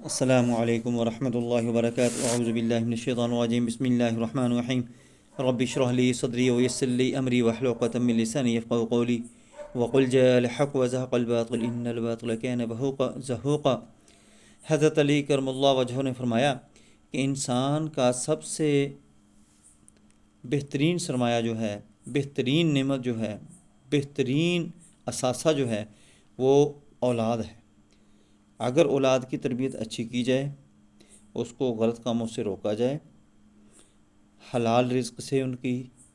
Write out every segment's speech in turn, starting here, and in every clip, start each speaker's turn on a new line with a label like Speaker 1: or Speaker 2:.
Speaker 1: السلام علیکم ورحمۃ اللہ وبرکاتہ، اعوذ باللہ من الشیطان الرجیم، بسم اللہ الرحمن الرحیم۔ رب اشرح لی صدری ویسر لی امری واحلل عقدۃ من لسانی یفقهوا قولی وقل جاء الحق وزهق الباطل ان الباطل كان زهوقا۔ حضرت علی کرم اللہ وجہہ نے فرمایا کہ انسان کا سب سے بہترین سرمایہ جو ہے، بہترین نعمت جو ہے، بہترین اثاثہ جو ہے وہ اولاد ہے۔ اگر اولاد کی تربیت اچھی کی جائے، اس کو غلط کاموں سے روکا جائے، حلال رزق سے ان کی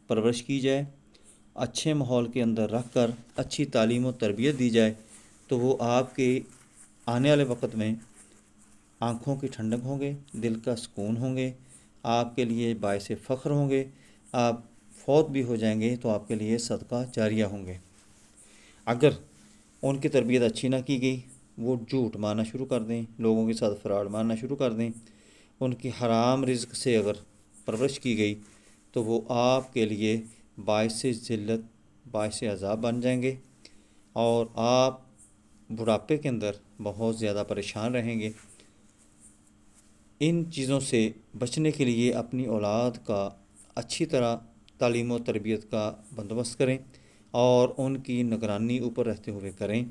Speaker 1: پرورش کی جائے، اچھے ماحول کے اندر رکھ کر اچھی تعلیم و تربیت دی جائے، تو وہ آپ کے آنے والے وقت میں آنکھوں کی ٹھنڈک ہوں گے، دل کا سکون ہوں گے، آپ کے لیے باعث فخر ہوں گے۔ آپ فوت بھی ہو جائیں گے تو آپ کے لیے صدقہ جاریہ ہوں گے۔ اگر ان کی تربیت اچھی نہ کی گئی، وہ جھوٹ مارنا شروع کر دیں، لوگوں کے ساتھ فراڈ مارنا شروع کر دیں، ان کی حرام رزق سے اگر پرورش کی گئی تو وہ آپ کے لیے باعث ذلت، باعث عذاب بن جائیں گے، اور آپ بڑھاپے کے اندر بہت زیادہ پریشان رہیں گے۔ ان چیزوں سے بچنے کے لیے اپنی اولاد کا اچھی طرح تعلیم و تربیت کا بندوبست کریں اور ان کی نگرانی اوپر رہتے ہوئے کریں۔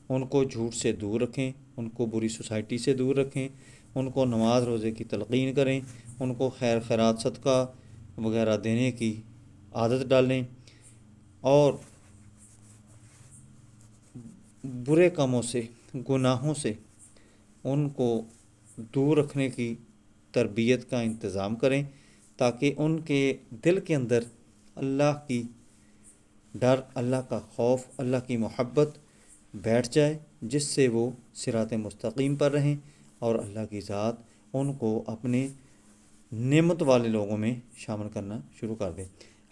Speaker 1: ان کو جھوٹ سے دور رکھیں، ان کو بری سوسائٹی سے دور رکھیں، ان کو نماز روزے کی تلقین کریں، ان کو خیر خیرات صدقہ وغیرہ دینے کی عادت ڈالیں، اور برے کاموں سے، گناہوں سے ان کو دور رکھنے کی تربیت کا انتظام کریں، تاکہ ان کے دل کے اندر اللہ کی ڈر، اللہ کا خوف، اللہ کی محبت بیٹھ جائے، جس سے وہ صراط مستقیم پر رہیں اور اللہ کی ذات ان کو اپنے نعمت والے لوگوں میں شامل کرنا شروع کر دے۔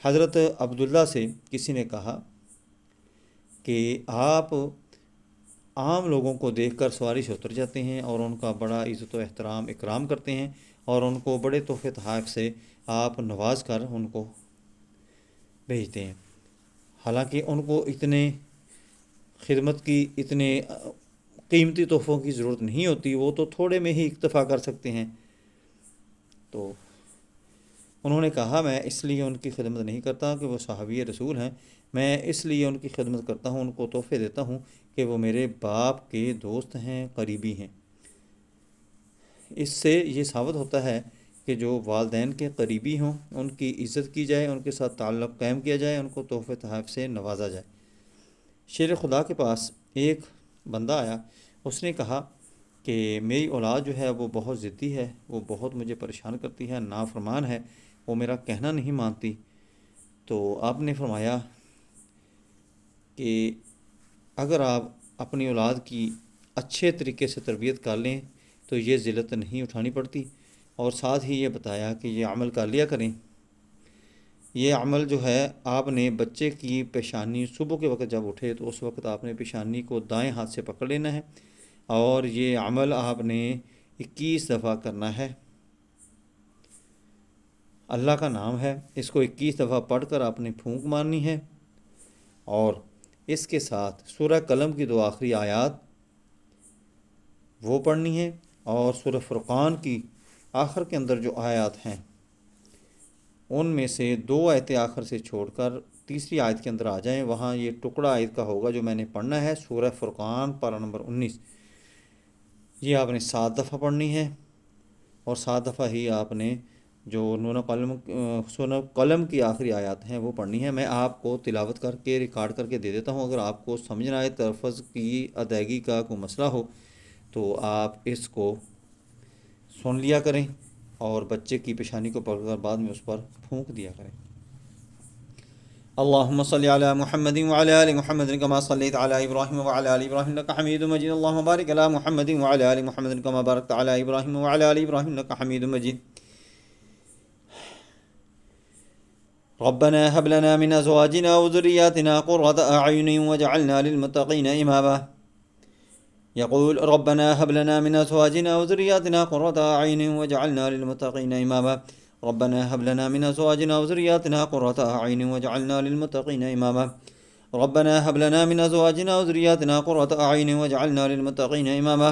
Speaker 1: حضرت عبداللہ سے کسی نے کہا کہ آپ عام لوگوں کو دیکھ کر سواری سے اتر جاتے ہیں اور ان کا بڑا عزت و احترام اکرام کرتے ہیں، اور ان کو بڑے تحفے تحائف سے آپ نواز کر ان کو بھیجتے ہیں، حالانکہ ان کو اتنے خدمت کی، اتنے قیمتی تحفوں کی ضرورت نہیں ہوتی، وہ تو تھوڑے میں ہی اکتفا کر سکتے ہیں۔ تو انہوں نے کہا، میں اس لیے ان کی خدمت نہیں کرتا کہ وہ صحابی رسول ہیں، میں اس لیے ان کی خدمت کرتا ہوں، ان کو تحفے دیتا ہوں کہ وہ میرے باپ کے دوست ہیں، قریبی ہیں۔ اس سے یہ ثابت ہوتا ہے کہ جو والدین کے قریبی ہوں ان کی عزت کی جائے، ان کے ساتھ تعلق قائم کیا جائے، ان کو تحفے تحائف سے نوازا جائے۔ شیر خدا کے پاس ایک بندہ آیا، اس نے کہا کہ میری اولاد جو ہے وہ بہت ضدی ہے، وہ بہت مجھے پریشان کرتی ہے، نافرمان ہے، وہ میرا کہنا نہیں مانتی۔ تو آپ نے فرمایا کہ اگر آپ اپنی اولاد کی اچھے طریقے سے تربیت کر لیں تو یہ ذلت نہیں اٹھانی پڑتی، اور ساتھ ہی یہ بتایا کہ یہ عمل کر لیا کریں۔ یہ عمل جو ہے، آپ نے بچے کی پیشانی صبح کے وقت جب اٹھے تو اس وقت آپ نے پیشانی کو دائیں ہاتھ سے پکڑ لینا ہے، اور یہ عمل آپ نے 21 دفعہ کرنا ہے۔ اللہ کا نام ہے، اس کو 21 دفعہ پڑھ کر آپ نے پھونک مارنی ہے، اور اس کے ساتھ سورہ قلم کی 2 آخری آیات وہ پڑھنی ہے، اور سورہ فرقان کی آخر کے اندر جو آیات ہیں ان میں سے 2 آیتیں آخر سے چھوڑ کر تیسری آیت کے اندر آ جائیں، وہاں یہ ٹکڑا آیت کا ہوگا جو میں نے پڑھنا ہے، سورہ فرقان پارہ نمبر 19۔ یہ آپ نے 7 دفعہ پڑھنی ہے، اور 7 دفعہ ہی آپ نے جو سورہ قلم کی آخری آیات ہیں وہ پڑھنی ہے۔ میں آپ کو تلاوت کر کے ریکارڈ کر کے دے دیتا ہوں، اگر آپ کو سمجھ نہ آئے، تلفظ کی ادائیگی کا کوئی مسئلہ ہو تو آپ اس کو سن لیا کریں، اور بچے کی پیشانی کو پکڑ کر بعد میں اس پر پھونک دیا کریں۔ اللهم صل على محمد وعلى آل محمد كما صليت على إبراهيم وعلى آل إبراهيم إنك حميد مجيد، اللهم بارك على محمد وعلى آل محمد كما باركت على إبراهيم وعلى آل إبراهيم إنك حميد مجيد۔ ربنا هب لنا من أزواجنا وذرياتنا قرة أعين واجعلنا للمتقين إماما۔ يقول ربنا هب لنا من أزواجنا وذرياتنا قرة أعين واجعلنا للمتقين إماما، ربنا هب لنا من أزواجنا وذرياتنا قرة أعين واجعلنا للمتقين إماما، ربنا هب لنا من أزواجنا وذرياتنا قرة أعين واجعلنا للمتقين إماما،